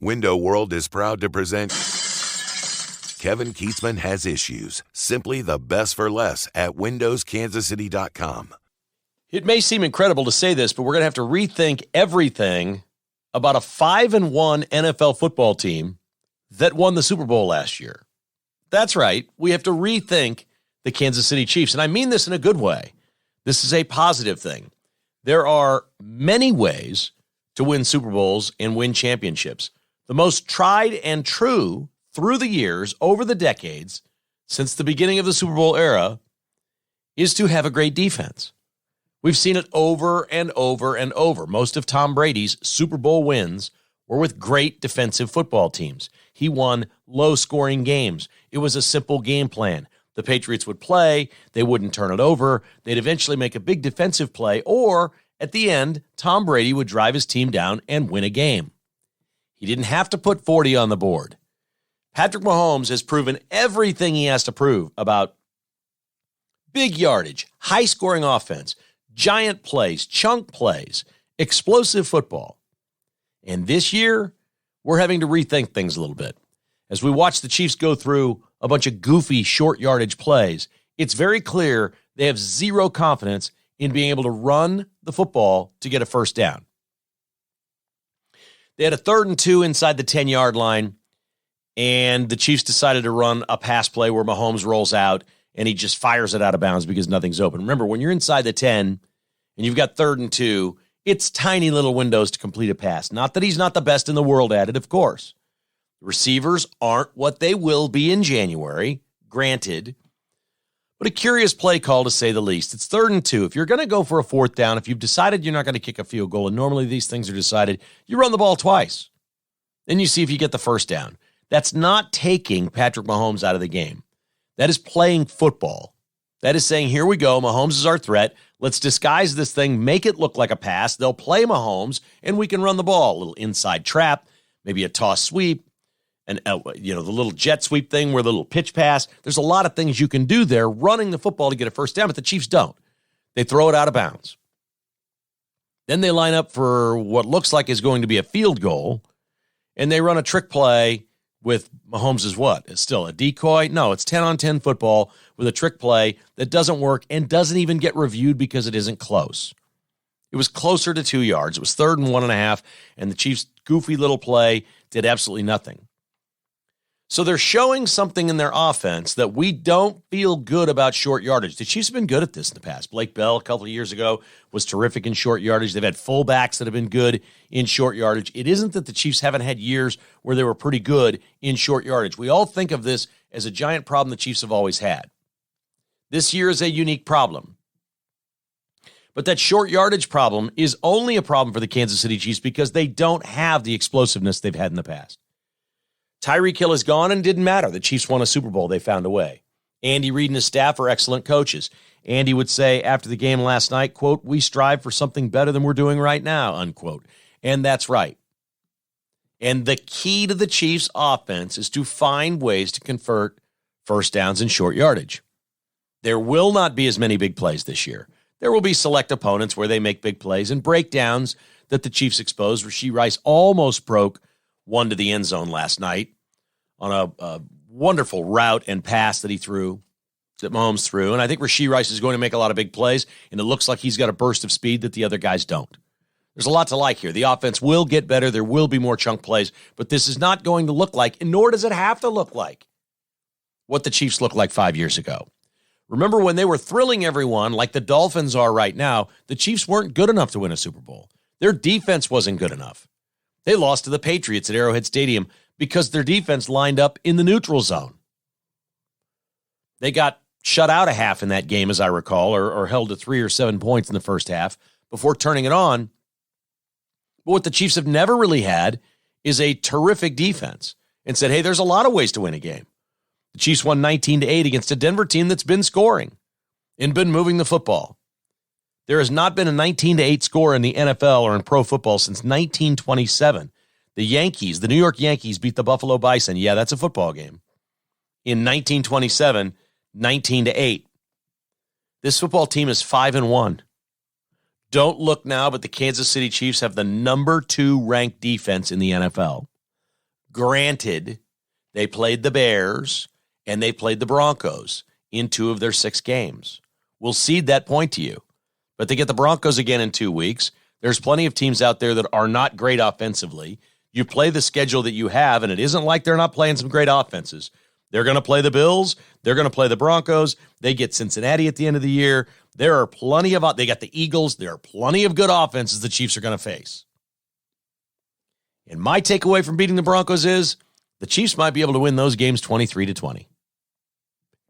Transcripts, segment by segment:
Window World is proud to present Kevin Keatsman Has Issues. Simply the best for less at windowskansascity.com. It may seem incredible to say this, but we're going to have to rethink everything about a 5-1 NFL football team that won the Super Bowl last year. That's right. We have to rethink the Kansas City Chiefs. And I mean this in a good way. This is a positive thing. There are many ways to win Super Bowls and win championships. The most tried and true through the years, over the decades, since the beginning of the Super Bowl era, is to have a great defense. We've seen it over and over and over. Most of Tom Brady's Super Bowl wins were with great defensive football teams. He won low-scoring games. It was a simple game plan. The Patriots would play, they wouldn't turn it over, they'd eventually make a big defensive play, or at the end, Tom Brady would drive his team down and win a game. He didn't have to put 40 on the board. Patrick Mahomes has proven everything he has to prove about big yardage, high-scoring offense, giant plays, chunk plays, explosive football. And this year, we're having to rethink things a little bit. As we watch the Chiefs go through a bunch of goofy short yardage plays, it's very clear they have zero confidence in being able to run the football to get a first down. They had a 3rd and 2 inside the 10-yard line, and the Chiefs decided to run a pass play where Mahomes rolls out, and he just fires it out of bounds because nothing's open. Remember, when you're inside the 10 and you've got 3rd and 2, it's tiny little windows to complete a pass. Not that he's not the best in the world at it, of course. Receivers aren't what they will be in January, granted, but a curious play call to say the least. It's 3rd and 2. If you're going to go for a 4th down, if you've decided you're not going to kick a field goal, and normally these things are decided, you run the ball twice. Then you see if you get the first down. That's not taking Patrick Mahomes out of the game. That is playing football. That is saying, here we go, Mahomes is our threat. Let's disguise this thing, make it look like a pass. They'll play Mahomes, and we can run the ball. A little inside trap, maybe a toss sweep, and the little jet sweep thing where the little pitch pass. There's a lot of things you can do there running the football to get a first down, but the Chiefs don't. They throw it out of bounds. Then they line up for what looks like is going to be a field goal, and they run a trick play with Mahomes is what? It's still a decoy? No, it's 10-on-10 football with a trick play that doesn't work and doesn't even get reviewed because it isn't close. It was closer to 2 yards. It was 3rd and 1.5, and the Chiefs' goofy little play did absolutely nothing. So they're showing something in their offense that we don't feel good about short yardage. The Chiefs have been good at this in the past. Blake Bell, a couple of years ago, was terrific in short yardage. They've had fullbacks that have been good in short yardage. It isn't that the Chiefs haven't had years where they were pretty good in short yardage. We all think of this as a giant problem the Chiefs have always had. This year is a unique problem. But that short yardage problem is only a problem for the Kansas City Chiefs because they don't have the explosiveness they've had in the past. Tyreek Hill is gone and didn't matter. The Chiefs won a Super Bowl. They found a way. Andy Reid and his staff are excellent coaches. Andy would say after the game last night, quote, "We strive for something better than we're doing right now," unquote. And that's right. And the key to the Chiefs' offense is to find ways to convert first downs and short yardage. There will not be as many big plays this year. There will be select opponents where they make big plays and breakdowns that the Chiefs expose. Rashee Rice almost broke one to the end zone last night on a wonderful route and pass that he threw, that Mahomes threw. And I think Rashee Rice is going to make a lot of big plays, and it looks like he's got a burst of speed that the other guys don't. There's a lot to like here. The offense will get better. There will be more chunk plays, but this is not going to look like, and nor does it have to look like, what the Chiefs looked like 5 years ago. Remember when they were thrilling everyone like the Dolphins are right now, the Chiefs weren't good enough to win a Super Bowl. Their defense wasn't good enough. They lost to the Patriots at Arrowhead Stadium because their defense lined up in the neutral zone. They got shut out a half in that game, as I recall, or held to 3 or 7 points in the first half before turning it on. But what the Chiefs have never really had is a terrific defense and said, hey, there's a lot of ways to win a game. The Chiefs won 19-8 against a Denver team that's been scoring and been moving the football. There has not been a 19-8 score in the NFL or in pro football since 1927. The New York Yankees beat the Buffalo Bison. Yeah, that's a football game. In 1927, 19-8. This football team is 5-1. Don't look now, but the Kansas City Chiefs have the number 2 ranked defense in the NFL. Granted, they played the Bears and they played the Broncos in 2 of their 6 games. We'll cede that point to you. But they get the Broncos again in 2 weeks. There's plenty of teams out there that are not great offensively. You play the schedule that you have, and it isn't like they're not playing some great offenses. They're going to play the Bills. They're going to play the Broncos. They get Cincinnati at the end of the year. There are plenty of – they got the Eagles. There are plenty of good offenses the Chiefs are going to face. And my takeaway from beating the Broncos is the Chiefs might be able to win those games 23-20.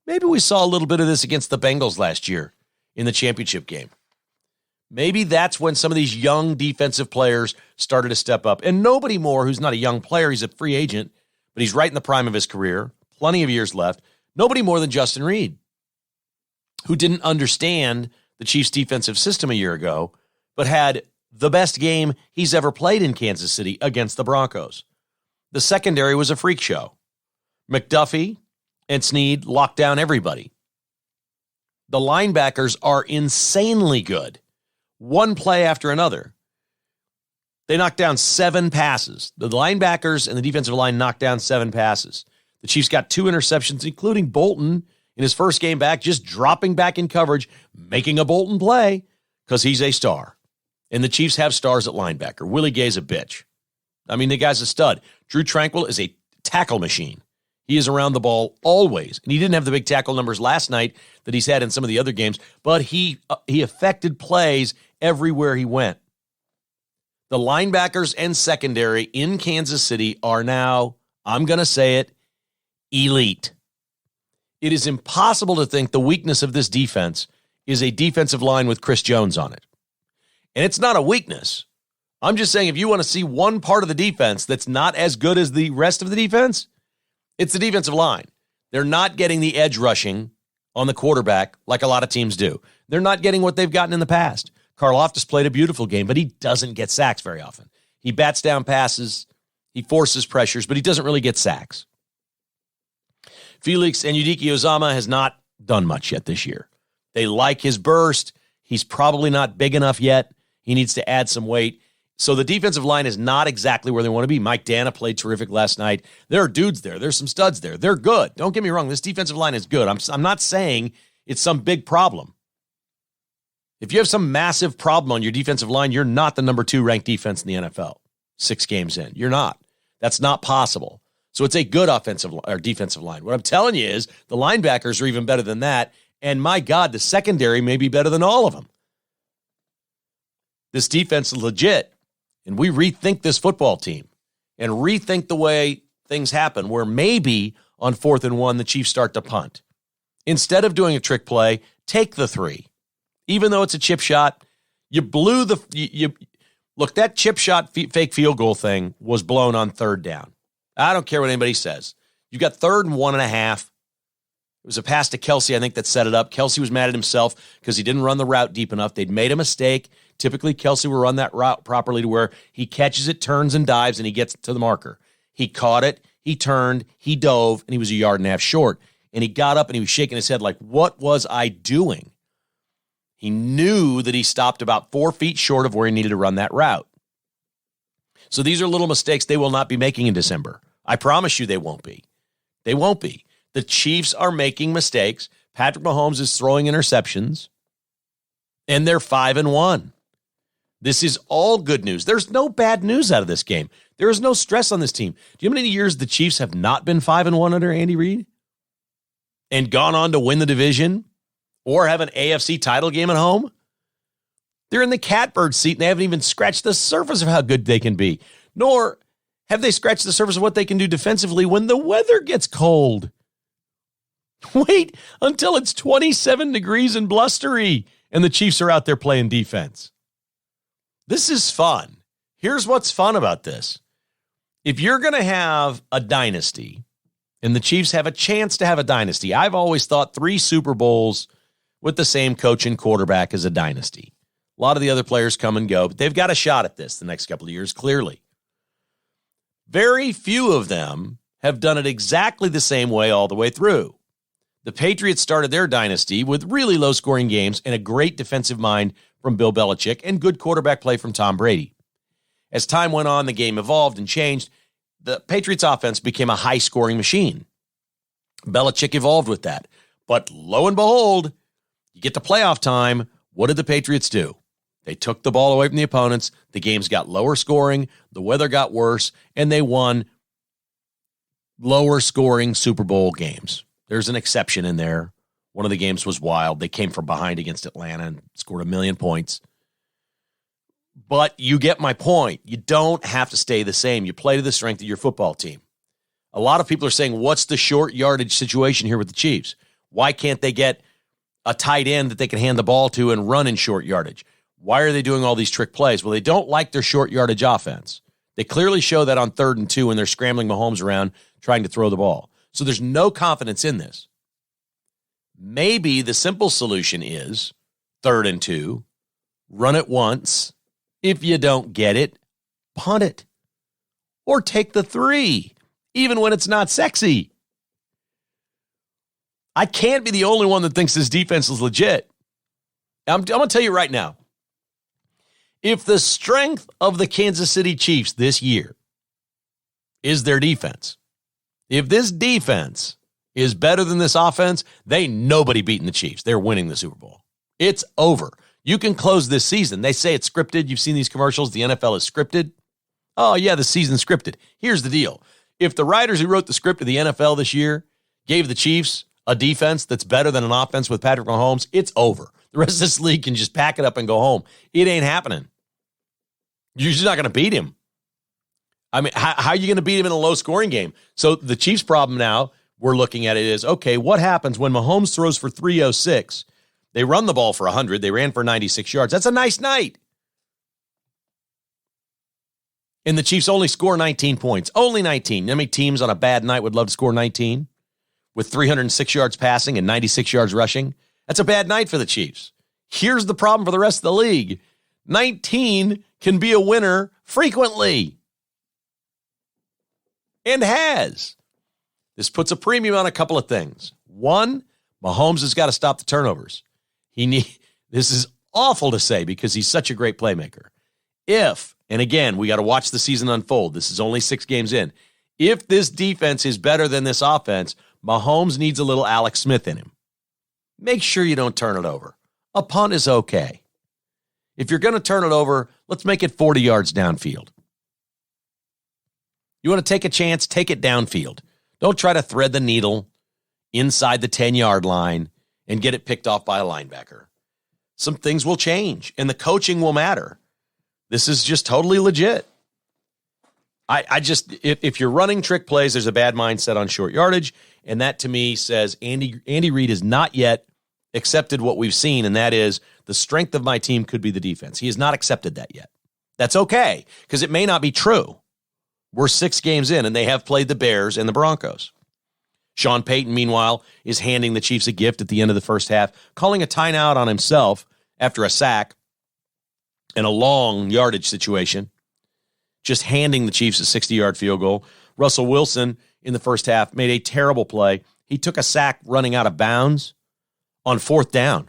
Maybe we saw a little bit of this against the Bengals last year in the championship game. Maybe that's when some of these young defensive players started to step up. And nobody more who's not a young player, he's a free agent, but he's right in the prime of his career, plenty of years left. Nobody more than Justin Reid, who didn't understand the Chiefs' defensive system a year ago, but had the best game he's ever played in Kansas City against the Broncos. The secondary was a freak show. McDuffie and Snead locked down everybody. The linebackers are insanely good. One play after another. They knocked down 7 passes. The linebackers and the defensive line knocked down 7 passes. The Chiefs got 2 interceptions, including Bolton in his first game back, just dropping back in coverage, making a Bolton play because he's a star. And the Chiefs have stars at linebacker. Willie Gay's a bitch. I mean, the guy's a stud. Drew Tranquill is a tackle machine. He is around the ball always. And he didn't have the big tackle numbers last night that he's had in some of the other games, but he affected plays everywhere he went. The linebackers and secondary in Kansas City are now, I'm going to say it, elite. It is impossible to think the weakness of this defense is a defensive line with Chris Jones on it. And it's not a weakness. I'm just saying if you want to see one part of the defense that's not as good as the rest of the defense, it's the defensive line. They're not getting the edge rushing on the quarterback like a lot of teams do. They're not getting what they've gotten in the past. Karlaftis played a beautiful game, but he doesn't get sacks very often. He bats down passes, he forces pressures, but he doesn't really get sacks. Felix and Udike-Uzomah has not done much yet this year. They like his burst. He's probably not big enough yet. He needs to add some weight. So the defensive line is not exactly where they want to be. Mike Dana played terrific last night. There are dudes there. There's some studs there. They're good. Don't get me wrong. This defensive line is good. I'm not saying it's some big problem. If you have some massive problem on your defensive line, you're not the number 2 ranked defense in the NFL 6 games in. You're not. That's not possible. So it's a good offensive or defensive line. What I'm telling you is the linebackers are even better than that. And my God, the secondary may be better than all of them. This defense is legit. And we rethink this football team and rethink the way things happen where maybe on 4th and 1, the Chiefs start to punt. Instead of doing a trick play, take the 3. Even though it's a chip shot, you blew look, that chip shot fake field goal thing was blown on 3rd down. I don't care what anybody says. You got 3rd and 1.5. It was a pass to Kelsey, I think, that set it up. Kelsey was mad at himself because he didn't run the route deep enough. They'd made a mistake. Typically, Kelsey will run that route properly to where he catches it, turns and dives, and he gets to the marker. He caught it, he turned, he dove, and he was a 1.5 yards short. And he got up and he was shaking his head like, what was I doing? He knew that he stopped about 4 feet short of where he needed to run that route. So these are little mistakes they will not be making in December. I promise you they won't be. They won't be. The Chiefs are making mistakes. Patrick Mahomes is throwing interceptions, and they're 5-1. This is all good news. There's no bad news out of this game. There is no stress on this team. Do you know how many years the Chiefs have not been 5-1 under Andy Reid and gone on to win the division or have an AFC title game at home? They're in the catbird seat, and they haven't even scratched the surface of how good they can be, nor have they scratched the surface of what they can do defensively when the weather gets cold. Wait until it's 27 degrees and blustery, and the Chiefs are out there playing defense. This is fun. Here's what's fun about this. If you're going to have a dynasty, and the Chiefs have a chance to have a dynasty, I've always thought 3 Super Bowls with the same coach and quarterback is a dynasty. A lot of the other players come and go, but they've got a shot at this the next couple of years, clearly. Very few of them have done it exactly the same way all the way through. The Patriots started their dynasty with really low-scoring games and a great defensive mind from Bill Belichick and good quarterback play from Tom Brady. As time went on, the game evolved and changed. the Patriots offense became a high-scoring machine. Belichick evolved with that. But lo and behold, you get to playoff time, what did the Patriots do? They took the ball away from the opponents, the games got lower scoring, the weather got worse, and they won lower scoring Super Bowl games. There's an exception in there. One of the games was wild. They came from behind against Atlanta and scored 1,000,000 points. But you get my point. You don't have to stay the same. You play to the strength of your football team. A lot of people are saying, what's the short yardage situation here with the Chiefs? Why can't they get a tight end that they can hand the ball to and run in short yardage? Why are they doing all these trick plays? Well, they don't like their short yardage offense. They clearly show that on 3rd and 2 when they're scrambling Mahomes around trying to throw the ball. So there's no confidence in this. Maybe the simple solution is 3rd and 2, run it once. If you don't get it, punt it. Or take the 3, even when it's not sexy. I can't be the only one that thinks this defense is legit. I'm going to tell you right now, if the strength of the Kansas City Chiefs this year is their defense, if this defense is better than this offense, they ain't nobody beating the Chiefs. They're winning the Super Bowl. It's over. You can close this season. They say it's scripted. You've seen these commercials. The NFL is scripted. Oh, yeah, the season's scripted. Here's the deal. If the writers who wrote the script of the NFL this year gave the Chiefs a defense that's better than an offense with Patrick Mahomes, it's over. The rest of this league can just pack it up and go home. It ain't happening. You're just not going to beat him. I mean, how are you going to beat him in a low-scoring game? So the Chiefs' problem now, we're looking at it is, okay, what happens when Mahomes throws for 306? They run the ball for 100. They ran for 96 yards. That's a nice night. And the Chiefs only score 19 points. Only 19. How many teams on a bad night would love to score 19? With 306 yards passing and 96 yards rushing? That's a bad night for the Chiefs. Here's the problem for the rest of the league. 19 can be a winner frequently. And has. This puts a premium on a couple of things. One, Mahomes has got to stop the turnovers. This is awful to say because he's such a great playmaker. And again, we got to watch the season unfold. This is only 6 games in. If this defense is better than this offense, Mahomes needs a little Alex Smith in him. Make sure you don't turn it over. A punt is okay. If you're going to turn it over, let's make it 40 yards downfield. You want to take a chance, take it downfield. Don't try to thread the needle inside the 10-yard line and get it picked off by a linebacker. Some things will change, and the coaching will matter. This is just totally legit. If you're running trick plays, there's a bad mindset on short yardage, and that to me says Andy Reid has not yet accepted what we've seen, and that is the strength of my team could be the defense. He has not accepted that yet. That's okay, because it may not be true. We're 6 games in, and they have played the Bears and the Broncos. Sean Payton, meanwhile, is handing the Chiefs a gift at the end of the first half, calling a timeout on himself after a sack and a long yardage situation, just handing the Chiefs a 60-yard field goal. Russell Wilson, in the first half, made a terrible play. He took a sack running out of bounds on 4th down.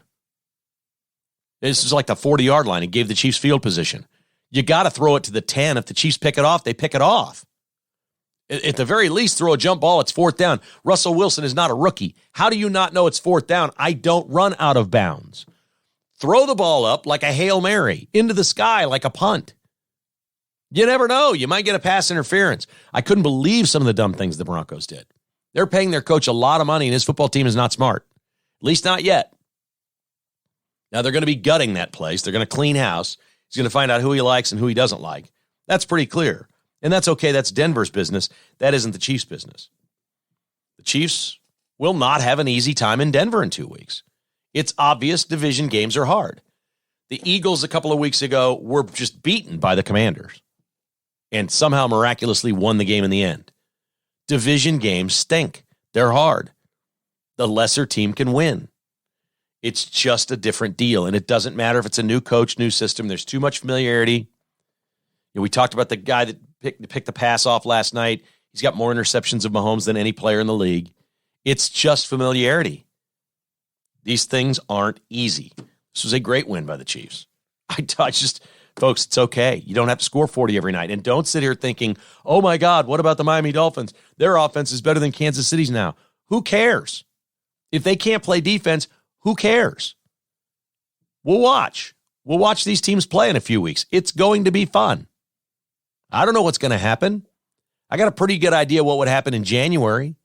This is like the 40-yard line. It gave the Chiefs field position. You got to throw it to the 10. If the Chiefs pick it off, they pick it off. At the very least, throw a jump ball. It's 4th down. Russell Wilson is not a rookie. How do you not know it's 4th down? I don't run out of bounds. Throw the ball up like a Hail Mary, into the sky like a punt. You never know. You might get a pass interference. I couldn't believe some of the dumb things the Broncos did. They're paying their coach a lot of money, and his football team is not smart. At least not yet. Now, they're going to be gutting that place. They're going to clean house. He's going to find out who he likes and who he doesn't like. That's pretty clear. And that's okay. That's Denver's business. That isn't the Chiefs' business. The Chiefs will not have an easy time in Denver in 2 weeks. It's obvious division games are hard. The Eagles a couple of weeks ago were just beaten by the Commanders and somehow miraculously won the game in the end. Division games stink. They're hard. The lesser team can win. It's just a different deal, and it doesn't matter if it's a new coach, new system. There's too much familiarity. We talked about the guy that picked the pass off last night. He's got more interceptions of Mahomes than any player in the league. It's just familiarity. These things aren't easy. This was a great win by the Chiefs. Folks, it's okay. You don't have to score 40 every night. And don't sit here thinking, oh my God, what about the Miami Dolphins? Their offense is better than Kansas City's now. Who cares? If they can't play defense, who cares? We'll watch. We'll watch these teams play in a few weeks. It's going to be fun. I don't know what's going to happen. I got a pretty good idea what would happen in January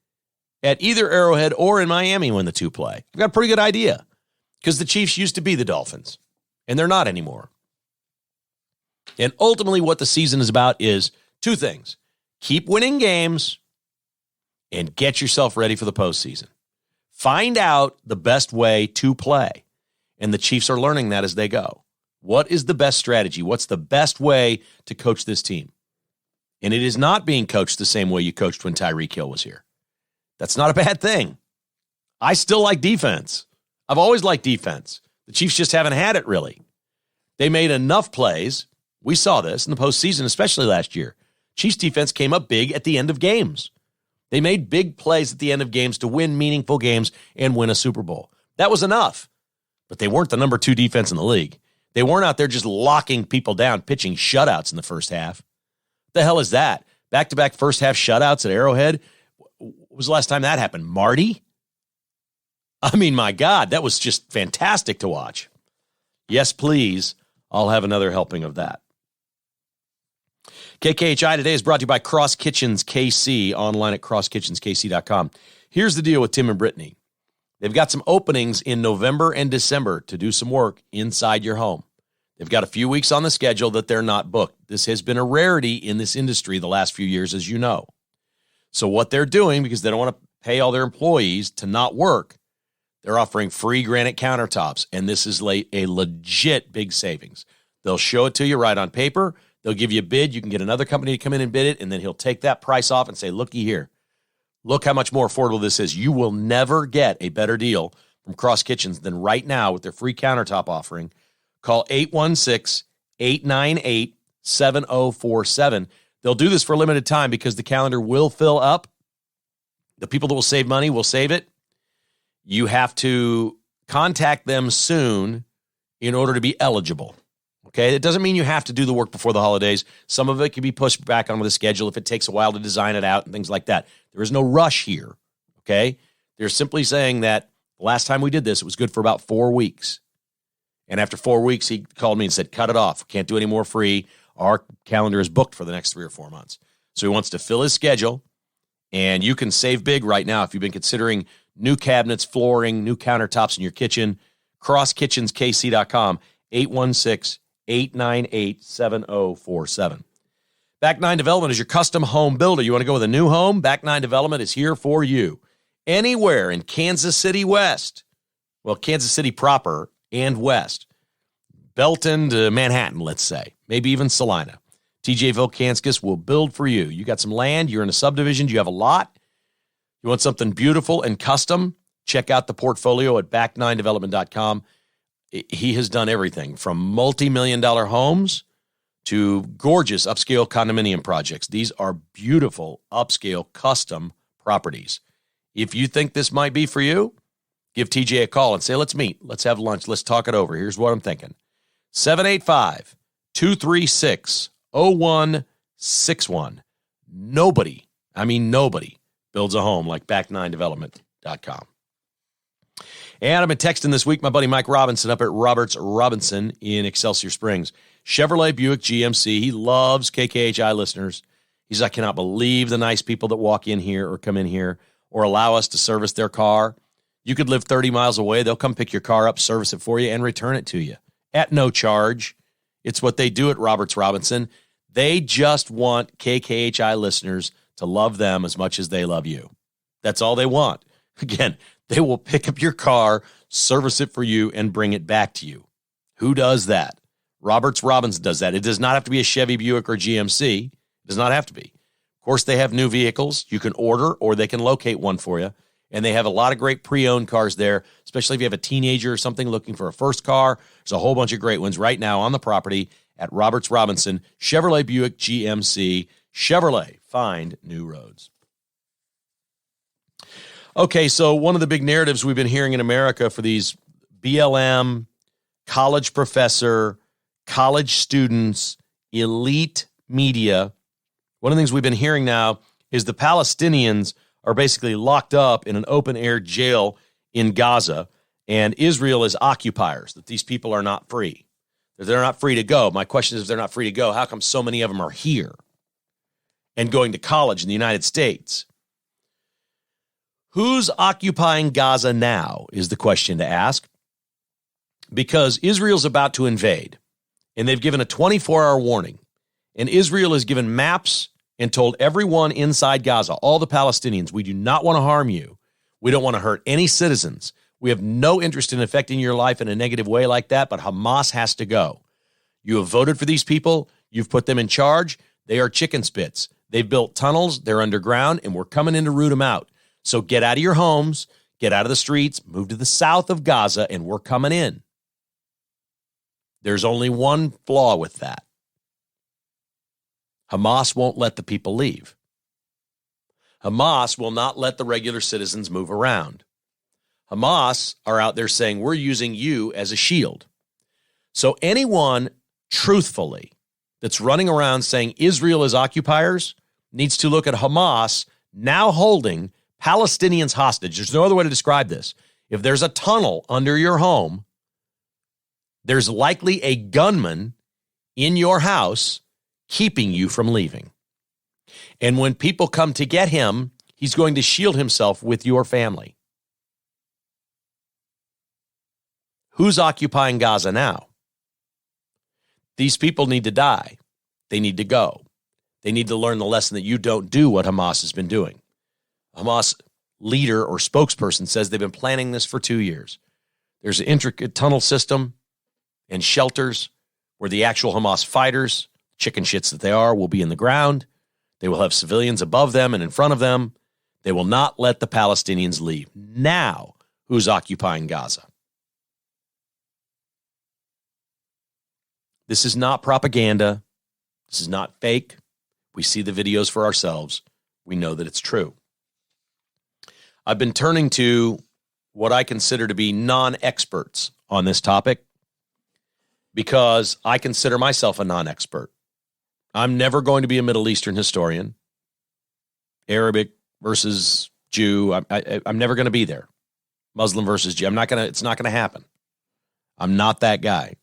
at either Arrowhead or in Miami when the two play. I've got a pretty good idea because the Chiefs used to be the Dolphins, and they're not anymore. And ultimately what the season is about is two things. Keep winning games and get yourself ready for the postseason. Find out the best way to play. And the Chiefs are learning that as they go. What is the best strategy? What's the best way to coach this team? And it is not being coached the same way you coached when Tyreek Hill was here. That's not a bad thing. I still like defense. I've always liked defense. The Chiefs just haven't had it really. They made enough plays. We saw this in the postseason, especially last year. Chiefs defense came up big at the end of games. They made big plays at the end of games to win meaningful games and win a Super Bowl. That was enough. But they weren't the number 2 defense in the league. They weren't out there just locking people down, pitching shutouts in the first half. What the hell is that? Back-to-back first-half shutouts at Arrowhead? When was the last time that happened? Marty? I mean, my God, that was just fantastic to watch. Yes, please. I'll have another helping of that. KKHI Today is brought to you by Cross Kitchens KC, online at crosskitchenskc.com. Here's the deal with Tim and Brittany. They've got some openings in November and December to do some work inside your home. They've got a few weeks on the schedule that they're not booked. This has been a rarity in this industry the last few years, as you know. So what they're doing, because they don't want to pay all their employees to not work, they're offering free granite countertops, and this is a legit big savings. They'll show it to you right on paper. They'll give you a bid. You can get another company to come in and bid it, and then he'll take that price off and say, looky here. Look how much more affordable this is. You will never get a better deal from Cross Kitchens than right now with their free countertop offering. Call 816-898-7047. They'll do this for a limited time because the calendar will fill up. The people that will save money will save it. You have to contact them soon in order to be eligible. Okay, it doesn't mean you have to do the work before the holidays. Some of it can be pushed back onto the schedule if it takes a while to design it out and things like that. There is no rush here, okay? They're simply saying that the last time we did this, it was good for about 4 weeks. And after 4 weeks, he called me and said, cut it off. Can't do any more free. Our calendar is booked for the next 3 or 4 months. So he wants to fill his schedule, and you can save big right now if you've been considering new cabinets, flooring, new countertops in your kitchen. CrossKitchensKC.com, 816-898-7047. Back 9 Development is your custom home builder. You want to go with a new home? Back 9 Development is here for you. Anywhere in Kansas City West. Well, Kansas City proper and west. Belton to Manhattan, let's say. Maybe even Salina. TJ Volkanskis will build for you. You got some land. You're in a subdivision. You have a lot. You want something beautiful and custom? Check out the portfolio at back9development.com. He has done everything from multi-million-dollar homes to gorgeous upscale condominium projects. These are beautiful upscale custom properties. If you think this might be for you, give TJ a call and say, let's meet. Let's have lunch. Let's talk it over. Here's what I'm thinking. 785-236-0161. Nobody builds a home like back9development.com. And I've been texting this week my buddy Mike Robinson up at Roberts Robinson in Excelsior Springs. Chevrolet Buick GMC. He loves KKHI listeners. He says, I cannot believe the nice people that walk in here or come in here or allow us to service their car. You could live 30 miles away. They'll come pick your car up, service it for you, and return it to you at no charge. It's what they do at Roberts Robinson. They just want KKHI listeners to love them as much as they love you. That's all they want. Again, they will pick up your car, service it for you, and bring it back to you. Who does that? Roberts Robinson does that. It does not have to be a Chevy, Buick, or GMC. It does not have to be. Of course, they have new vehicles. You can order, or they can locate one for you. And they have a lot of great pre-owned cars there, especially if you have a teenager or something looking for a first car. There's a whole bunch of great ones right now on the property at Roberts Robinson, Chevrolet Buick GMC. Chevrolet, find new roads. Okay, so one of the big narratives we've been hearing in America for these BLM, college professor, college students, elite media. One of the things we've been hearing now is the Palestinians are basically locked up in an open-air jail in Gaza, and Israel is occupiers, that these people are not free. That they're not free to go. My question is, if they're not free to go, how come so many of them are here and going to college in the United States? Who's occupying Gaza now is the question to ask, because Israel's about to invade, and they've given a 24-hour warning, and Israel has given maps and told everyone inside Gaza, all the Palestinians, we do not want to harm you. We don't want to hurt any citizens. We have no interest in affecting your life in a negative way like that, but Hamas has to go. You have voted for these people. You've put them in charge. They are chicken spits. They've built tunnels. They're underground, and we're coming in to root them out. So get out of your homes, get out of the streets, move to the south of Gaza, and we're coming in. There's only one flaw with that. Hamas won't let the people leave. Hamas will not let the regular citizens move around. Hamas are out there saying, we're using you as a shield. So anyone, truthfully, that's running around saying Israel is occupiers needs to look at Hamas now holding Palestinians hostage. There's no other way to describe this. If there's a tunnel under your home, there's likely a gunman in your house keeping you from leaving. And when people come to get him, he's going to shield himself with your family. Who's occupying Gaza now? These people need to die. They need to go. They need to learn the lesson that you don't do what Hamas has been doing. Hamas leader or spokesperson says they've been planning this for 2 years. There's an intricate tunnel system and shelters where the actual Hamas fighters, chicken shits that they are, will be in the ground. They will have civilians above them and in front of them. They will not let the Palestinians leave. Now, who's occupying Gaza? This is not propaganda. This is not fake. We see the videos for ourselves. We know that it's true. I've been turning to what I consider to be non-experts on this topic because I consider myself a non-expert. I'm never going to be a Middle Eastern historian. Arabic versus Jew. I'm never going to be there. Muslim versus Jew. It's not going to happen. I'm not that guy.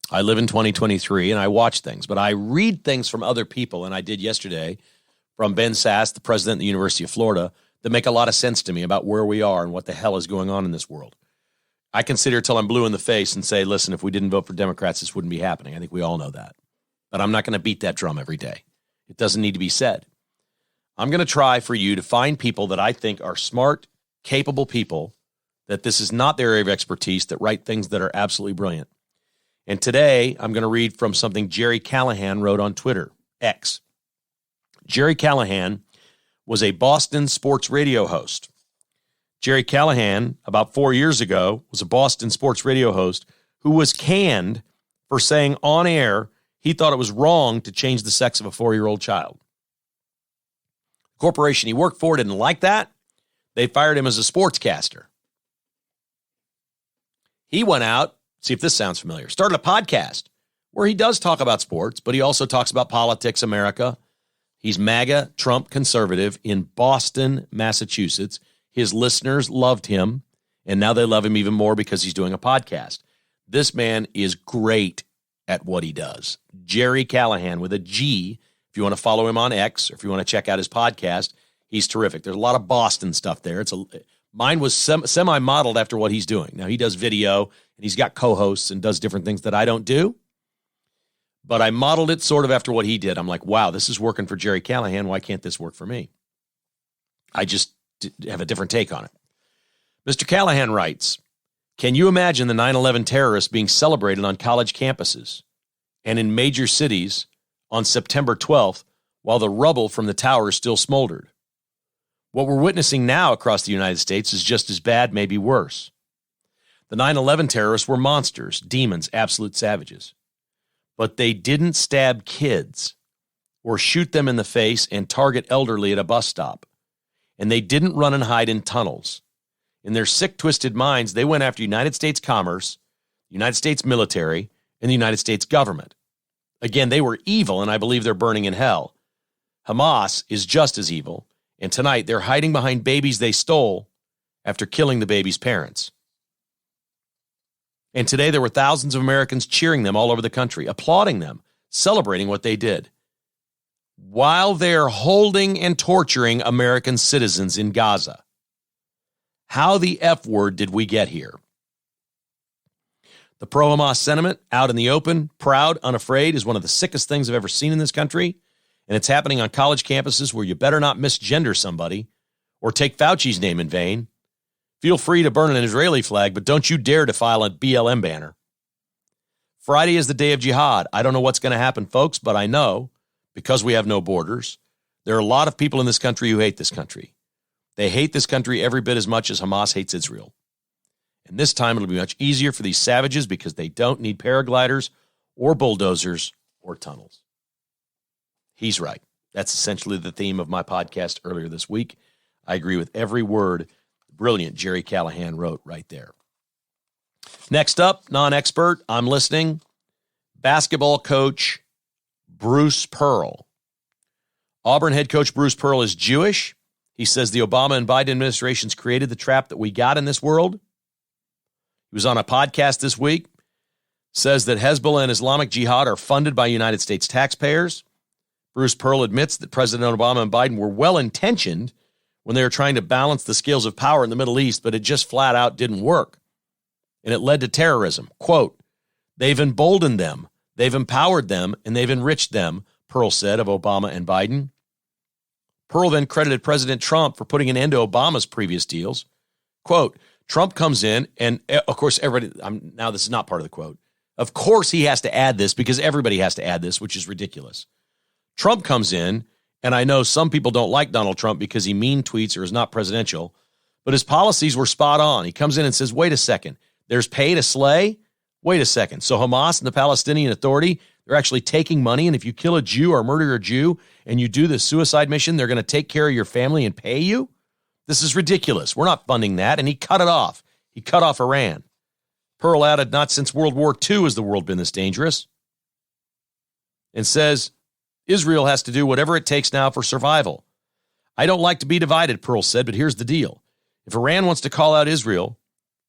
I live in 2023 and I watch things, but I read things from other people, and I did yesterday from Ben Sass, the president of the University of Florida, that make a lot of sense to me about where we are and what the hell is going on in this world. I can sit here till I'm blue in the face and say, listen, if we didn't vote for Democrats, this wouldn't be happening. I think we all know that. But I'm not going to beat that drum every day. It doesn't need to be said. I'm going to try for you to find people that I think are smart, capable people, that this is not their area of expertise, that write things that are absolutely brilliant. And today, I'm going to read from something Jerry Callahan wrote on Twitter, X. Jerry Callahan was a Boston sports radio host. Jerry Callahan, about 4 years ago, was a Boston sports radio host who was canned for saying on air he thought it was wrong to change the sex of a 4-year-old child. The corporation he worked for didn't like that. They fired him as a sportscaster. He went out, see if this sounds familiar, started a podcast where he does talk about sports, but he also talks about politics, America. He's MAGA, Trump conservative in Boston, Massachusetts. His listeners loved him, and now they love him even more because he's doing a podcast. This man is great at what he does. Jerry Callahan with a G. If you want to follow him on X or if you want to check out his podcast, he's terrific. There's a lot of Boston stuff there. Mine was semi-modeled after what he's doing. Now, he does video, and he's got co-hosts and does different things that I don't do. But I modeled it sort of after what he did. I'm like, wow, this is working for Jerry Callahan. Why can't this work for me? I just have a different take on it. Mr. Callahan writes, can you imagine the 9/11 terrorists being celebrated on college campuses and in major cities on September 12th while the rubble from the towers still smoldered? What we're witnessing now across the United States is just as bad, maybe worse. The 9/11 terrorists were monsters, demons, absolute savages. But they didn't stab kids or shoot them in the face and target elderly at a bus stop. And they didn't run and hide in tunnels. In their sick, twisted minds, they went after United States commerce. the United States military, and the United States government. Again, they were evil, and I believe they're burning in hell. Hamas is just as evil, and tonight they're hiding behind babies they stole after killing the baby's parents. And today there were thousands of Americans cheering them all over the country, applauding them, celebrating what they did, while they're holding and torturing American citizens in Gaza. How the F word did we get here? The pro-Hamas sentiment out in the open, proud, unafraid, is one of the sickest things I've ever seen in this country. And it's happening on college campuses where you better not misgender somebody or take Fauci's name in vain. Feel free to burn an Israeli flag, but don't you dare defile a BLM banner. Friday is the day of jihad. I don't know what's going to happen, folks, but I know, because we have no borders, there are a lot of people in this country who hate this country. They hate this country every bit as much as Hamas hates Israel. And this time it'll be much easier for these savages because they don't need paragliders or bulldozers or tunnels. He's right. That's essentially the theme of my podcast earlier this week. I agree with every word brilliant Jerry Callahan wrote right there. Next up, non-expert, I'm listening, basketball coach Bruce Pearl. Auburn head coach Bruce Pearl is Jewish. He says the Obama and Biden administrations created the trap that we got in this world. He was on a podcast this week, says that Hezbollah and Islamic Jihad are funded by United States taxpayers. Bruce Pearl admits that President Obama and Biden were well-intentioned when they were trying to balance the scales of power in the Middle East, but it just flat out didn't work. And it led to terrorism. Quote, they've emboldened them, they've empowered them, and they've enriched them, Pearl said of Obama and Biden. Pearl then credited President Trump for putting an end to Obama's previous deals. Quote, Trump comes in, and of course, everybody, now this is not part of the quote. Of course he has to add this because everybody has to add this, which is ridiculous. Trump comes in, and I know some people don't like Donald Trump because he mean tweets or is not presidential, but his policies were spot on. He comes in and says, wait a second, there's pay to slay? Wait a second. So Hamas and the Palestinian Authority, they're actually taking money, and if you kill a Jew or murder a Jew and you do the suicide mission, they're going to take care of your family and pay you? This is ridiculous. We're not funding that. And he cut it off. He cut off Iran. Pearl added, not since World War II has the world been this dangerous. And says, Israel has to do whatever it takes now for survival. I don't like to be divided, Pearl said, but here's the deal. If Iran wants to call out Israel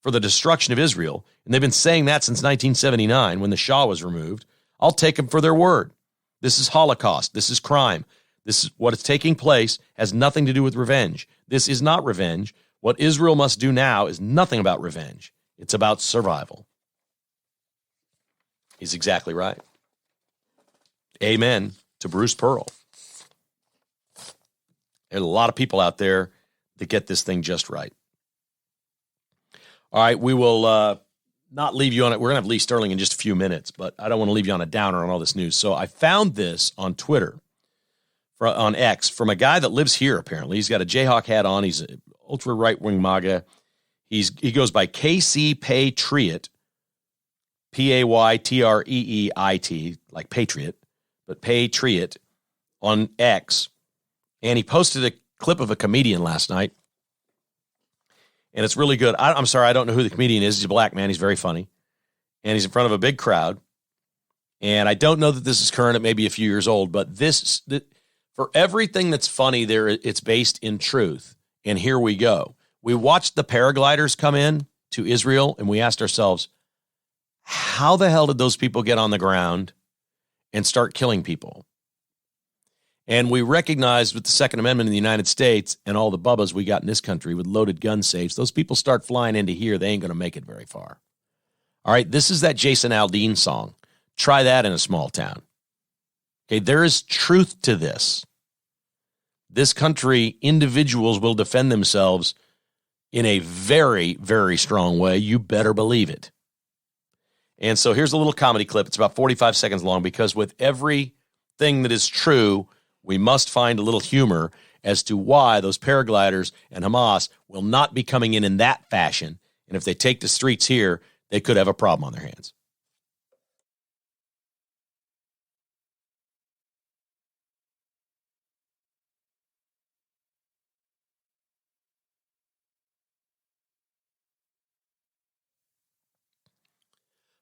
for the destruction of Israel, and they've been saying that since 1979 when the Shah was removed, I'll take them for their word. This is Holocaust. This is crime. This is what is taking place, has nothing to do with revenge. This is not revenge. What Israel must do now is nothing about revenge. It's about survival. He's exactly right. Amen to Bruce Pearl. There are a lot of people out there that get this thing just right. All right, we will not leave you on it. We're going to have Lee Sterling in just a few minutes, but I don't want to leave you on a downer on all this news. So I found this on Twitter, on X, from a guy that lives here, apparently. He's got a Jayhawk hat on. He's an ultra right-wing MAGA. He goes by KC Patriot, Paytreeit, like Patriot, but Patriot on X. And he posted a clip of a comedian last night. And it's really good. I'm sorry, I don't know who the comedian is. He's a black man. He's very funny. And he's in front of a big crowd. And I don't know that this is current. It may be a few years old. But for everything that's funny there, it's based in truth. And here we go. We watched the paragliders come in to Israel, and we asked ourselves, how the hell did those people get on the ground and start killing people? And we recognized with the Second Amendment in the United States and all the bubbas we got in this country with loaded gun safes, those people start flying into here, they ain't going to make it very far. All right, this is that Jason Aldean song. Try that in a small town. Okay, there is truth to this. This country, individuals will defend themselves in a very, very strong way. You better believe it. And so here's a little comedy clip. It's about 45 seconds long because with everything that is true, we must find a little humor as to why those paragliders and Hamas will not be coming in that fashion. And if they take the streets here, they could have a problem on their hands.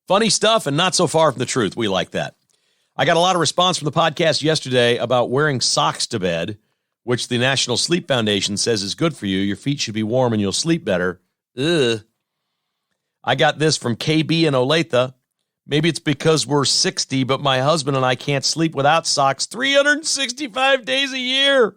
Funny stuff and not so far from the truth. We like that. I got a lot of response from the podcast yesterday about wearing socks to bed, which the National Sleep Foundation says is good for you. Your feet should be warm and you'll sleep better. Ugh. I got this from KB and Olathe. Maybe it's because we're 60, but my husband and I can't sleep without socks 365 days a year.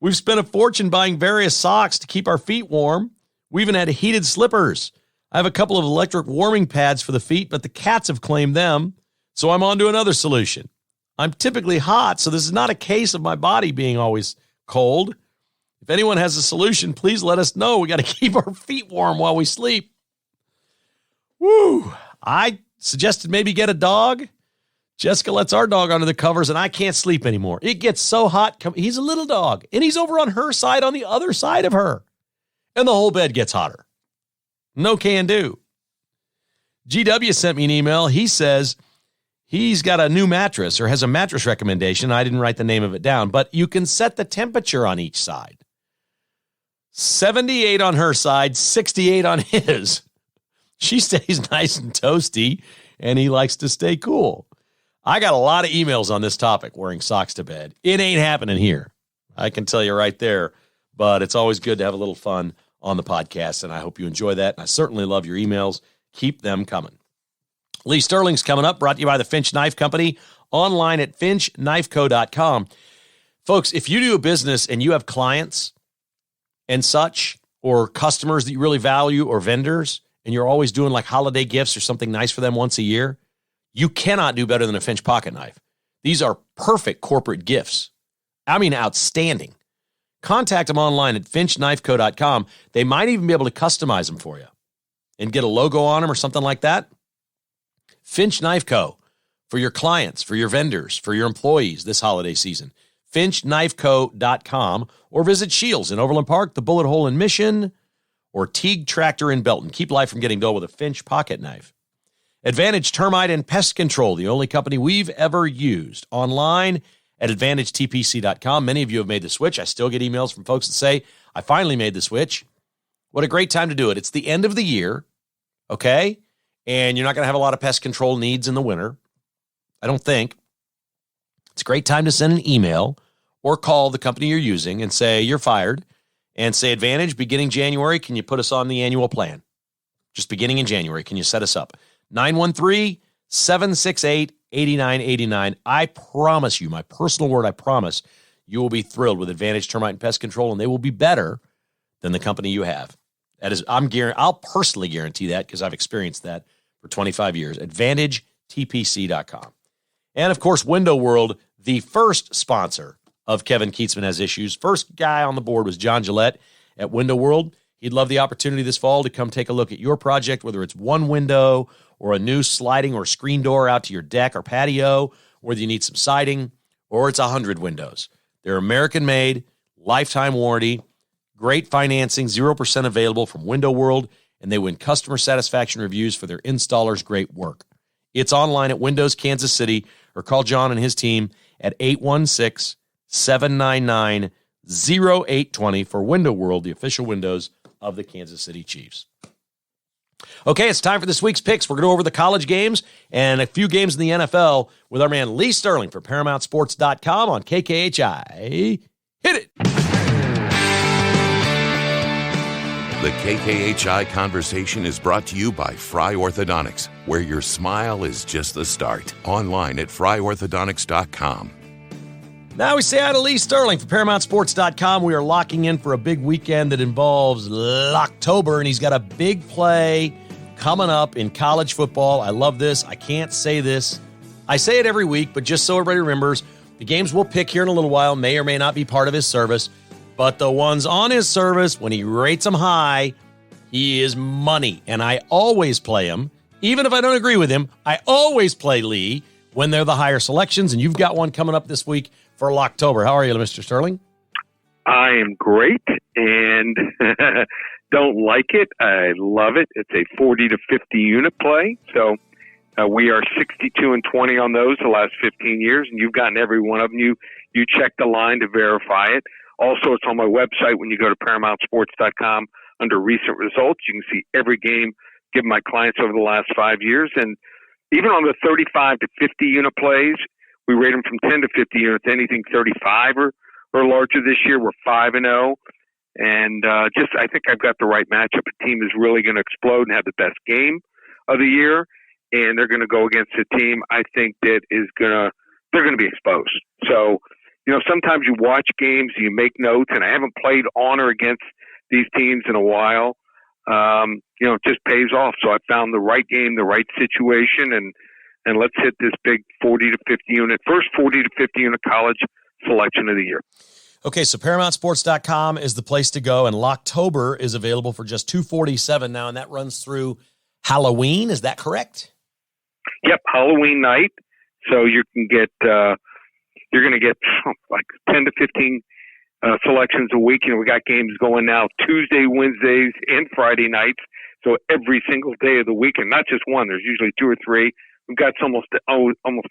We've spent a fortune buying various socks to keep our feet warm. We even had heated slippers. I have a couple of electric warming pads for the feet, but the cats have claimed them, so I'm on to another solution. I'm typically hot, so this is not a case of my body being always cold. If anyone has a solution, please let us know. We got to keep our feet warm while we sleep. Woo! I suggested maybe get a dog. Jessica lets our dog under the covers, and I can't sleep anymore. It gets so hot. He's a little dog, and he's over on her side on the other side of her. And the whole bed gets hotter. No can do. GW sent me an email. He says he's got a new mattress or has a mattress recommendation. I didn't write the name of it down, but you can set the temperature on each side. 78 on her side, 68 on his. She stays nice and toasty, and he likes to stay cool. I got a lot of emails on this topic, wearing socks to bed. It ain't happening here. I can tell you right there, but it's always good to have a little fun on the podcast, and I hope you enjoy that. And I certainly love your emails. Keep them coming. Lee Sterling's coming up, brought to you by the Finch Knife Company, online at finchknifeco.com. Folks, if you do a business and you have clients and such, or customers that you really value, or vendors, and you're always doing like holiday gifts or something nice for them once a year, you cannot do better than a Finch pocket knife. These are perfect corporate gifts. I mean, outstanding. Contact them online at finchknifeco.com. They might even be able to customize them for you and get a logo on them or something like that. Finch Knife Co. for your clients, for your vendors, for your employees this holiday season. finchknifeco.com, or visit Shields in Overland Park, the Bullet Hole in Mission, or Teague Tractor in Belton. Keep life from getting dull with a Finch pocket knife. Advantage Termite and Pest Control, the only company we've ever used. Online at AdvantageTPC.com. Many of you have made the switch. I still get emails from folks that say, I finally made the switch. What a great time to do it. It's the end of the year, okay? And you're not going to have a lot of pest control needs in the winter, I don't think. It's a great time to send an email or call the company you're using and say, you're fired, and say, Advantage, beginning January, can you put us on the annual plan? Just beginning in January, can you set us up? 913-768-8989. I promise you, my personal word, I promise, you will be thrilled with Advantage Termite and Pest Control, and they will be better than the company you have. That is, I'll personally guarantee that because I've experienced that for 25 years. AdvantageTPC.com. And, of course, Window World, the first sponsor of Kevin Keatsman Has Issues. First guy on the board was John Gillette at Window World. He'd love the opportunity this fall to come take a look at your project, whether it's one window or a new sliding or screen door out to your deck or patio, whether you need some siding, or it's 100 windows. They're American-made, lifetime warranty, great financing, 0% available from Window World, and they win customer satisfaction reviews for their installers' great work. It's online at Windows Kansas City, or call John and his team at 816-799-0820 for Window World, the official windows of the Kansas City Chiefs. Okay, it's time for this week's picks. We're going to go over the college games and a few games in the NFL with our man Lee Sterling for ParamountSports.com on KKHI. Hit it! The KKHI conversation is brought to you by Fry Orthodontics, where your smile is just the start. Online at FryOrthodontics.com. Now we say hi to Lee Sterling for ParamountSports.com. We are locking in for a big weekend that involves October, and he's got a big play coming up in college football. I love this. I can't say this. I say it every week, but just so everybody remembers, the games we'll pick here in a little while may or may not be part of his service, but the ones on his service, when he rates them high, he is money. And I always play him. Even if I don't agree with him, I always play Lee when they're the higher selections, and you've got one coming up this week for October. How are you, Mr. Sterling? I am great and don't like it. I love it. It's a 40 to 50 unit play. So we are 62-20 on those the last 15 years, and you've gotten every one of them. You check the line to verify it. Also, it's on my website. When you go to ParamountSports.com under recent results, you can see every game given my clients over the last 5 years. And even on the 35 to 50 unit plays, we rate them from 10 to 50 units. Anything 35 or larger this year, we're 5-0. And I think I've got the right matchup. A team is really going to explode and have the best game of the year, and they're going to go against a team I think that they're going to be exposed. So, sometimes you watch games, you make notes, and I haven't played on or against these teams in a while. It just pays off. So I found the right game, the right situation, and let's hit this big 40 to 50 unit, first 40 to 50 unit college selection of the year. Okay, so ParamountSports.com is the place to go, and Locktober is available for just $247 now, and that runs through Halloween. Is that correct? Yep, Halloween night. So you can get you're going to get like 10 to 15 selections a week. We got games going now Tuesday, Wednesdays, and Friday nights. So every single day of the week, and not just one. There's usually 2 or 3. We've got almost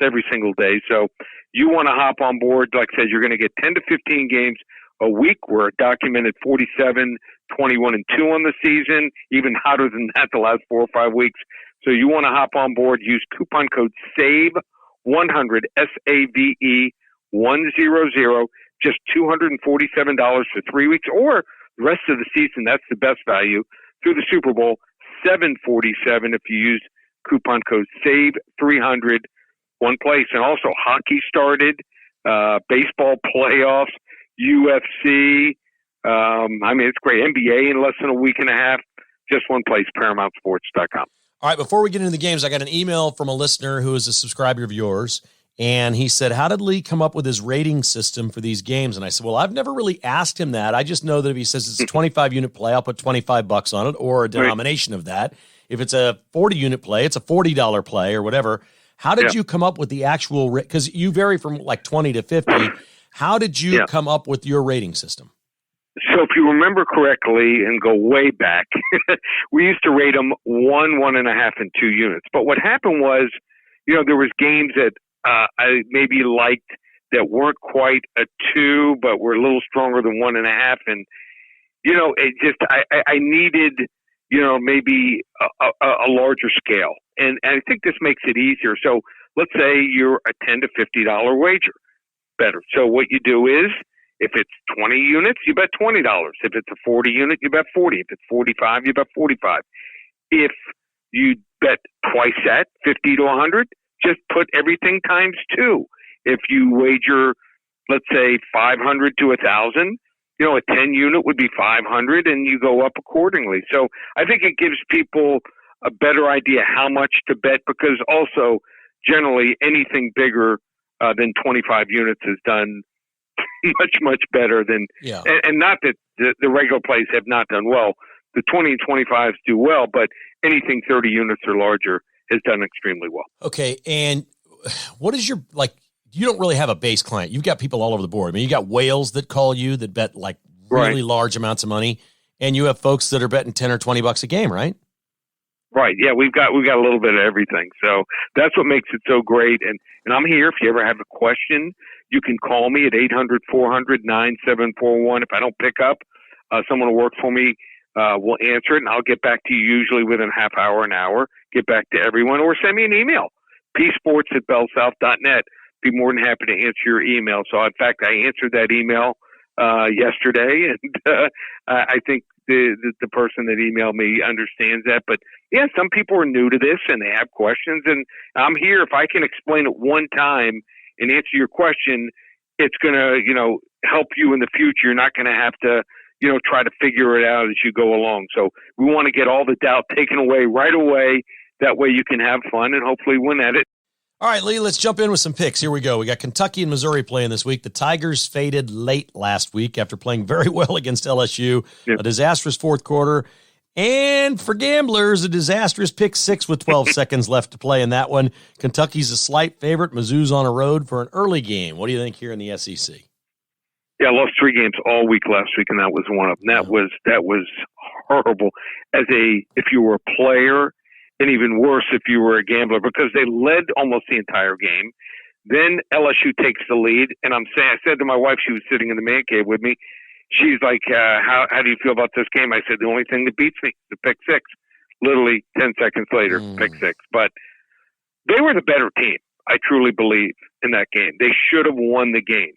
every single day. So you want to hop on board. Like I said, you're going to get 10 to 15 games a week. We're documented 47, 21, and 2 on the season, even hotter than that the last 4 or 5 weeks. So you want to hop on board, use coupon code SAVE100, SAVE 100, just $247 for 3 weeks, or the rest of the season. That's the best value through the Super Bowl, $747 if you use coupon code SAVE300, one place. And also hockey started, baseball playoffs, UFC. It's great. NBA in less than a week and a half. Just one place, ParamountSports.com. All right, before we get into the games, I got an email from a listener who is a subscriber of yours, and he said, how did Lee come up with his rating system for these games? And I said, well, I've never really asked him that. I just know that if he says it's a 25-unit play, I'll put $25 on it, or a denomination of that. If it's a 40-unit play, it's a $40 play or whatever. How did you come up with the actual – because you vary from like 20 to 50. How did you come up with your rating system? So if you remember correctly and go way back, we used to rate them 1, 1.5, and 2 units. But what happened was, there was games that I maybe liked that weren't quite a 2, but were a little stronger than 1.5. And, it just I needed – maybe a larger scale. And I think this makes it easier. So let's say you're a $10 to $50 wager. Better. So what you do is, if it's 20 units, you bet $20. If it's a 40 unit, you bet 40. If it's 45, you bet 45. If you bet twice that, 50 to 100, just put everything times 2. If you wager, let's say 500 to 1,000, a 10 unit would be 500, and you go up accordingly. So I think it gives people a better idea how much to bet, because also generally anything bigger than 25 units is done much, much better than, and not that the regular plays have not done well. The 20 and 25s do well, but anything 30 units or larger has done extremely well. Okay. And what is your, you don't really have a base client. You've got people all over the board. I mean, you got whales that call you that bet really large amounts of money, and you have folks that are betting $10 or $20 a game, right? Right. Yeah, we've got a little bit of everything. So that's what makes it so great. And I'm here. If you ever have a question, you can call me at 800-400-9741. If I don't pick up, someone will work for me. Will answer it, and I'll get back to you usually within a half hour, an hour. Get back to everyone, or send me an email, psports@bellsouth.net. Be more than happy to answer your email. So, in fact, I answered that email yesterday, and I think the person that emailed me understands that. But yeah, some people are new to this and they have questions, and I'm here. If I can explain it one time and answer your question, it's going to, help you in the future. You're not going to have to, try to figure it out as you go along. So we want to get all the doubt taken away right away. That way you can have fun and hopefully win at it. All right, Lee, let's jump in with some picks. Here we go. We got Kentucky and Missouri playing this week. The Tigers faded late last week after playing very well against LSU. A disastrous fourth quarter. And for gamblers, a disastrous pick 6 with 12 seconds left to play in that one. Kentucky's a slight favorite. Mizzou's on a road for an early game. What do you think here in the SEC? Yeah, I lost 3 games all week last week, and that was one of them. That was horrible. If you were a player, and even worse if you were a gambler, because they led almost the entire game. Then LSU takes the lead, and I said to my wife, she was sitting in the man cave with me, she's like, how do you feel about this game? I said, the only thing that beats me, the pick 6. Literally 10 seconds later, pick six. But they were the better team, I truly believe, in that game. They should have won the game.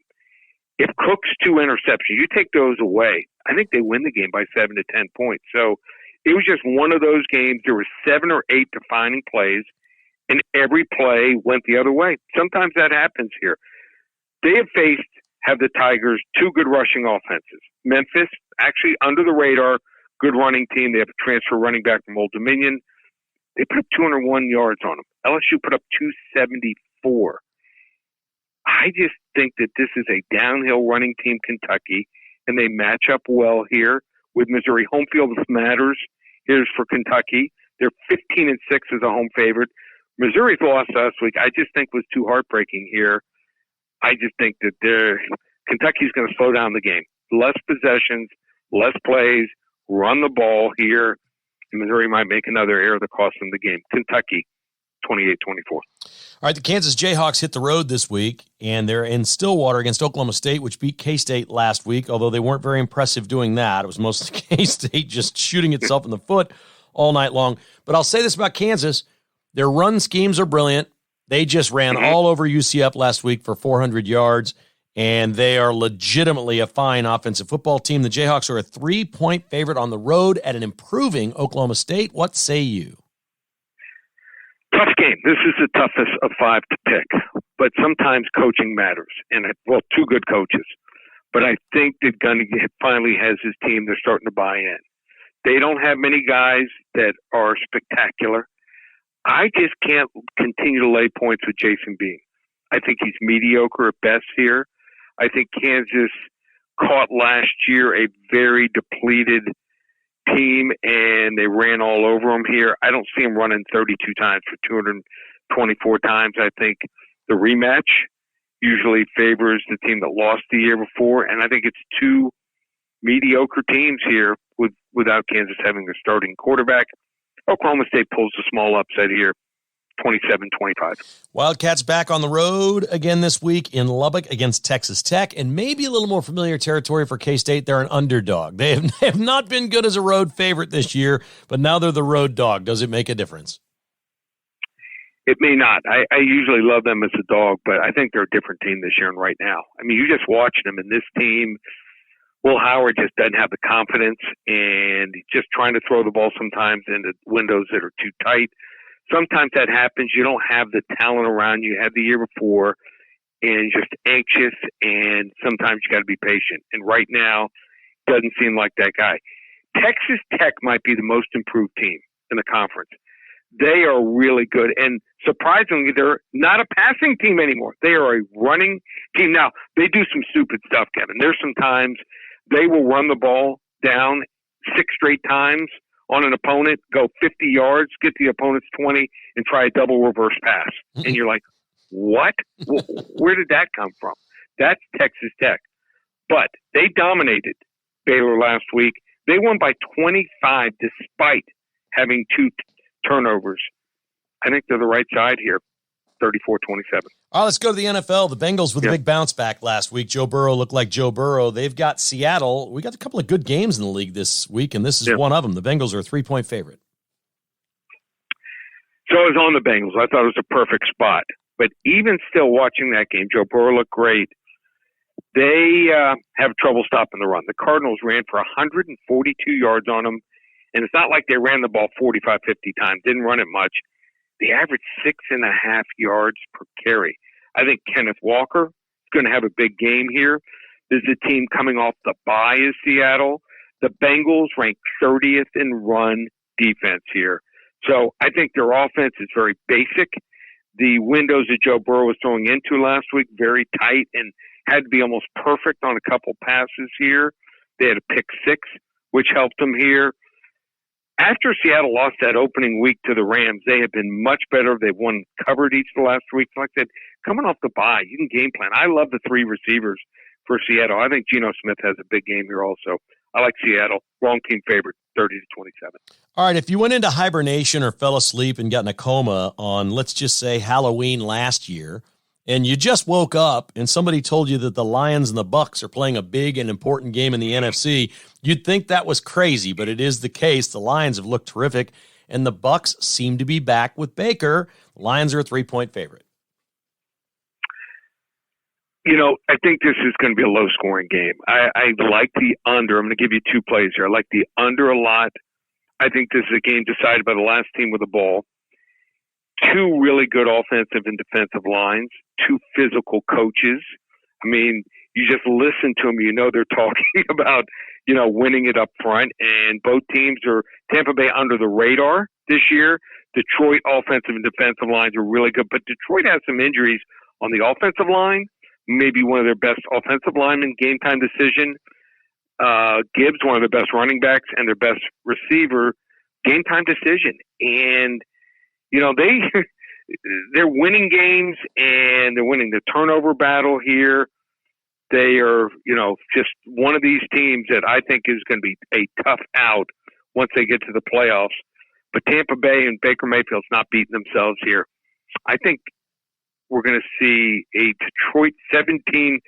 If Cook's 2 interceptions, you take those away, I think they win the game by 7 to 10 points. So it was just one of those games. There were 7 or 8 defining plays, and every play went the other way. Sometimes that happens here. They have the Tigers 2 good rushing offenses. Memphis, actually under the radar, good running team. They have a transfer running back from Old Dominion. They put up 201 yards on them. LSU put up 274. I just think that this is a downhill running team, Kentucky, and they match up well here with Missouri. Home field matters. Here's for Kentucky. They're 15-6 as a home favorite. Missouri's loss last week, I just think was too heartbreaking here. I just think that Kentucky's going to slow down the game. Less possessions, less plays, run the ball here. And Missouri might make another error that costs them the game. Kentucky, 28-24. All right, the Kansas Jayhawks hit the road this week, and they're in Stillwater against Oklahoma State, which beat K-State last week, although they weren't very impressive doing that. It was mostly K-State just shooting itself in the foot all night long. But I'll say this about Kansas. Their run schemes are brilliant. They just ran all over UCF last week for 400 yards, and they are legitimately a fine offensive football team. The Jayhawks are a 3-point favorite on the road at an improving Oklahoma State. What say you? Tough game. This is the toughest of 5 to pick, but sometimes coaching matters, and 2 good coaches. But I think that Gundy finally has his team. They're starting to buy in. They don't have many guys that are spectacular. I just can't continue to lay points with Jason Bean. I think he's mediocre at best here. I think Kansas caught last year a very depleted team, and they ran all over them here. I don't see them running 32 times for 224 times. I think the rematch usually favors the team that lost the year before, and I think it's 2 mediocre teams here without Kansas having a starting quarterback. Oklahoma State pulls a small upset here, 27-25. Wildcats back on the road again this week in Lubbock against Texas Tech, and maybe a little more familiar territory for K-State. They're an underdog. They have not been good as a road favorite this year, but now they're the road dog. Does it make a difference? It may not. I usually love them as a dog, but I think they're a different team this year and right now. I mean, you just watch them, and this team – Will Howard just doesn't have the confidence, and he's just trying to throw the ball sometimes into windows that are too tight. Sometimes that happens. You don't have the talent around you had the year before, and just anxious, and sometimes you got to be patient. And right now, doesn't seem like that guy. Texas Tech might be the most improved team in the conference. They are really good, and surprisingly, they're not a passing team anymore. They are a running team. Now, they do some stupid stuff, Kevin. There's some times they will run the ball down 6 straight times on an opponent, go 50 yards, get the opponent's 20, and try a double reverse pass. And you're like, what? Where did that come from? That's Texas Tech. But they dominated Baylor last week. They won by 25 despite having 2 turnovers. I think they're the right side here, 34-27. All right, let's go to the NFL. The Bengals with a big bounce back last week. Joe Burrow looked like Joe Burrow. They've got Seattle. We got a couple of good games in the league this week, and this is one of them. The Bengals are a 3-point favorite. So I was on the Bengals. I thought it was a perfect spot. But even still watching that game, Joe Burrow looked great. They have trouble stopping the run. The Cardinals ran for 142 yards on them, and it's not like they ran the ball 45, 50 times. Didn't run it much. They averaged 6.5 yards per carry. I think Kenneth Walker is going to have a big game here. This is a team coming off the bye is Seattle. The Bengals rank 30th in run defense here. So I think their offense is very basic. The windows that Joe Burrow was throwing into last week, very tight and had to be almost perfect on a couple passes here. They had a pick 6, which helped them here. After Seattle lost that opening week to the Rams, they have been much better. They've won covered each of the last 3 weeks. Like I said, coming off the bye, you can game plan. I love the 3 receivers for Seattle. I think Geno Smith has a big game here also. I like Seattle. Wrong team favorite, 30-27. All right, if you went into hibernation or fell asleep and got in a coma on, let's just say, Halloween last year, and you just woke up and somebody told you that the Lions and the Bucks are playing a big and important game in the NFC, you'd think that was crazy, but it is the case. The Lions have looked terrific, and the Bucs seem to be back with Baker. The Lions are a 3-point favorite. I think this is going to be a low-scoring game. I like the under. I'm going to give you two plays here. I like the under a lot. I think this is a game decided by the last team with the ball. Two really good offensive and defensive lines. Two physical coaches. I mean, you just listen to them, they're talking about, winning it up front. And both teams are Tampa Bay under the radar this year. Detroit offensive and defensive lines are really good. But Detroit has some injuries on the offensive line. Maybe one of their best offensive linemen, game time decision. Gibbs, one of their best running backs, and their best receiver, game time decision. And, they're winning games, and they're winning the turnover battle here. They are, just one of these teams that I think is going to be a tough out once they get to the playoffs. But Tampa Bay and Baker Mayfield's not beating themselves here. I think we're going to see a Detroit 17-16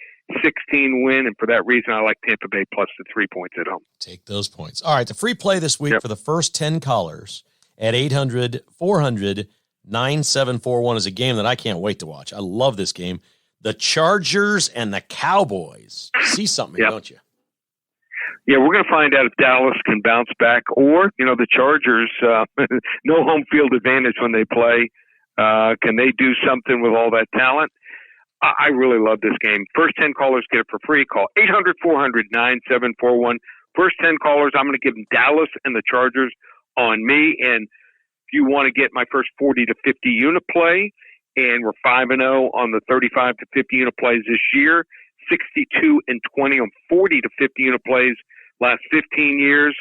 win, and for that reason, I like Tampa Bay plus the 3 points at home. Take those points. All right, the free play this week for the first 10 callers at 800-400-9741 is a game that I can't wait to watch. I love this game. The Chargers and the Cowboys. See something, don't you? Yeah, we're going to find out if Dallas can bounce back, or, the Chargers, no home field advantage when they play. Can they do something with all that talent? I really love this game. First 10 callers get it for free. Call 800-400-9741. First 10 callers, I'm going to give them Dallas and the Chargers on me. And if you want to get my first 40 to 50 unit play, and we're 5-0 on the 35 to 50 unit plays this year, 62-20 on 40 to 50 unit plays last 15 years.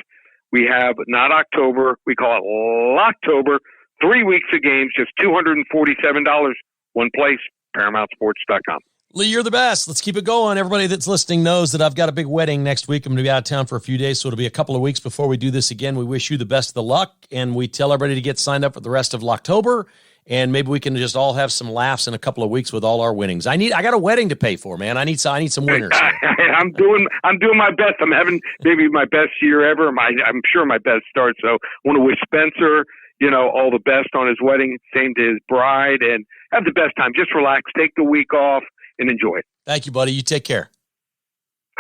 We have not October, we call it Locktober. 3 weeks of games, just $247. One place, ParamountSports.com. Lee, you're the best. Let's keep it going. Everybody that's listening knows that I've got a big wedding next week. I'm going to be out of town for a few days, so it'll be a couple of weeks before we do this again. We wish you the best of the luck, and we tell everybody to get signed up for the rest of Locktober, and maybe we can just all have some laughs in a couple of weeks with all our winnings. I got a wedding to pay for, man. I need some winners. I'm doing my best. I'm having maybe my best year ever. I'm sure my best start. So I want to wish Spencer, all the best on his wedding. Same to his bride, and have the best time. Just relax, take the week off, and enjoy it. Thank you, buddy. You take care.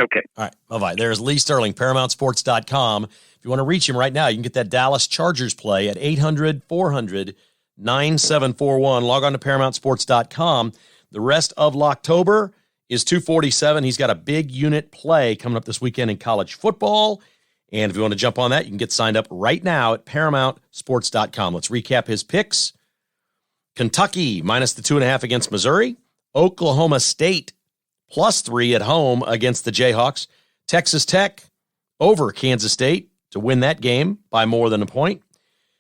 Okay. All right. Bye-bye. There's Lee Sterling, ParamountSports.com. If you want to reach him right now, you can get that Dallas Chargers play at 800-400-9741. Log on to ParamountSports.com. The rest of Locktober is 247. He's got a big unit play coming up this weekend in college football. And if you want to jump on that, you can get signed up right now at ParamountSports.com. Let's recap his picks. Kentucky, minus the 2.5 against Missouri. Oklahoma State, plus 3 at home against the Jayhawks. Texas Tech, over Kansas State to win that game by more than a point.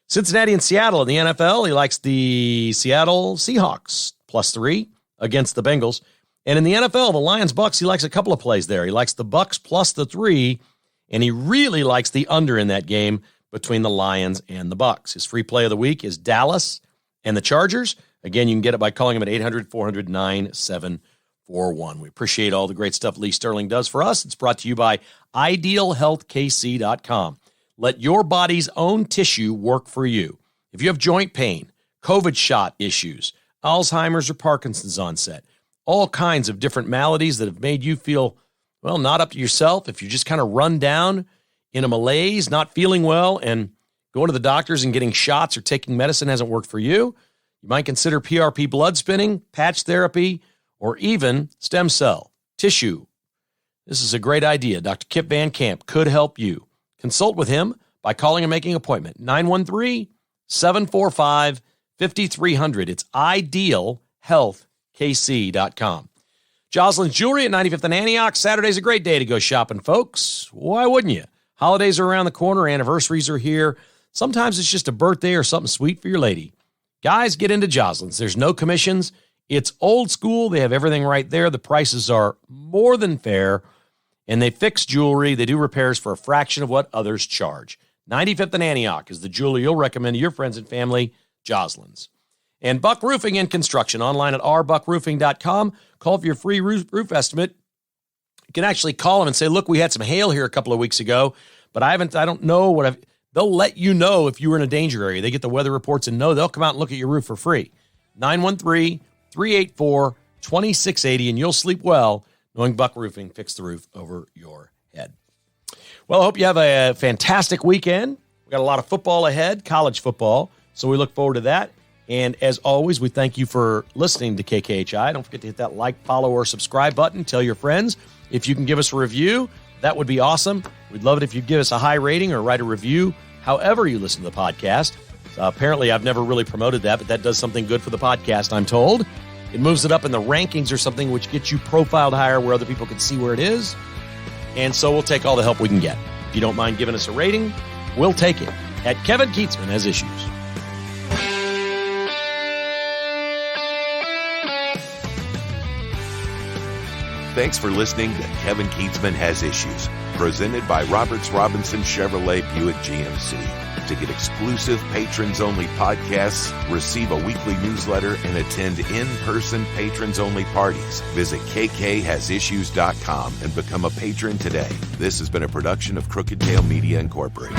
Cincinnati and Seattle in the NFL, he likes the Seattle Seahawks, plus 3 against the Bengals. And in the NFL, the Lions-Bucks, he likes a couple of plays there. He likes the Bucks plus the 3, and he really likes the under in that game between the Lions and the Bucks. His free play of the week is Dallas and the Chargers. Again, you can get it by calling him at 800-400-9741. We appreciate all the great stuff Lee Sterling does for us. It's brought to you by IdealHealthKC.com. Let your body's own tissue work for you. If you have joint pain, COVID shot issues, Alzheimer's or Parkinson's onset, all kinds of different maladies that have made you feel, well, not up to yourself, if you're just kind of run down in a malaise, not feeling well, and going to the doctors and getting shots or taking medicine hasn't worked for you, you might consider PRP blood spinning, patch therapy, or even stem cell tissue. This is a great idea. Dr. Kip Van Camp could help you. Consult with him by calling and making an appointment. 913-745-5300. It's IdealHealthKC.com. Jocelyn's Jewelry at 95th and Antioch. Saturday's a great day to go shopping, folks. Why wouldn't you? Holidays are around the corner. Anniversaries are here. Sometimes it's just a birthday or something sweet for your lady. Guys, get into Jocelyn's. There's no commissions. It's old school. They have everything right there. The prices are more than fair, and they fix jewelry. They do repairs for a fraction of what others charge. 95th and Antioch is the jeweler you'll recommend to your friends and family, Jocelyn's. And Buck Roofing and Construction, online at rbuckroofing.com. Call for your free roof estimate. You can actually call them and say, look, we had some hail here a couple of weeks ago, but I don't know They'll let you know if you were in a danger area. They get the weather reports and know they'll come out and look at your roof for free. 913-384-2680, and you'll sleep well knowing Buck Roofing fixed the roof over your head. Well, I hope you have a fantastic weekend. We got a lot of football ahead, college football, so we look forward to that. And as always, we thank you for listening to KKHI. Don't forget to hit that like, follow, or subscribe button. Tell your friends. If you can give us a review, that would be awesome. We'd love it if you'd give us a high rating or write a review, however you listen to the podcast. Apparently, I've never really promoted that, but that does something good for the podcast, I'm told. It moves it up in the rankings or something, which gets you profiled higher where other people can see where it is. And so we'll take all the help we can get. If you don't mind giving us a rating, we'll take it. At Kevin Keatsman Has Issues. Thanks for listening to Kevin Keatsman Has Issues, presented by Roberts Robinson Chevrolet Buick GMC. To get exclusive patrons-only podcasts, receive a weekly newsletter, and attend in-person patrons-only parties, visit kkhasissues.com and become a patron today. This has been a production of Crooked Tail Media Incorporated.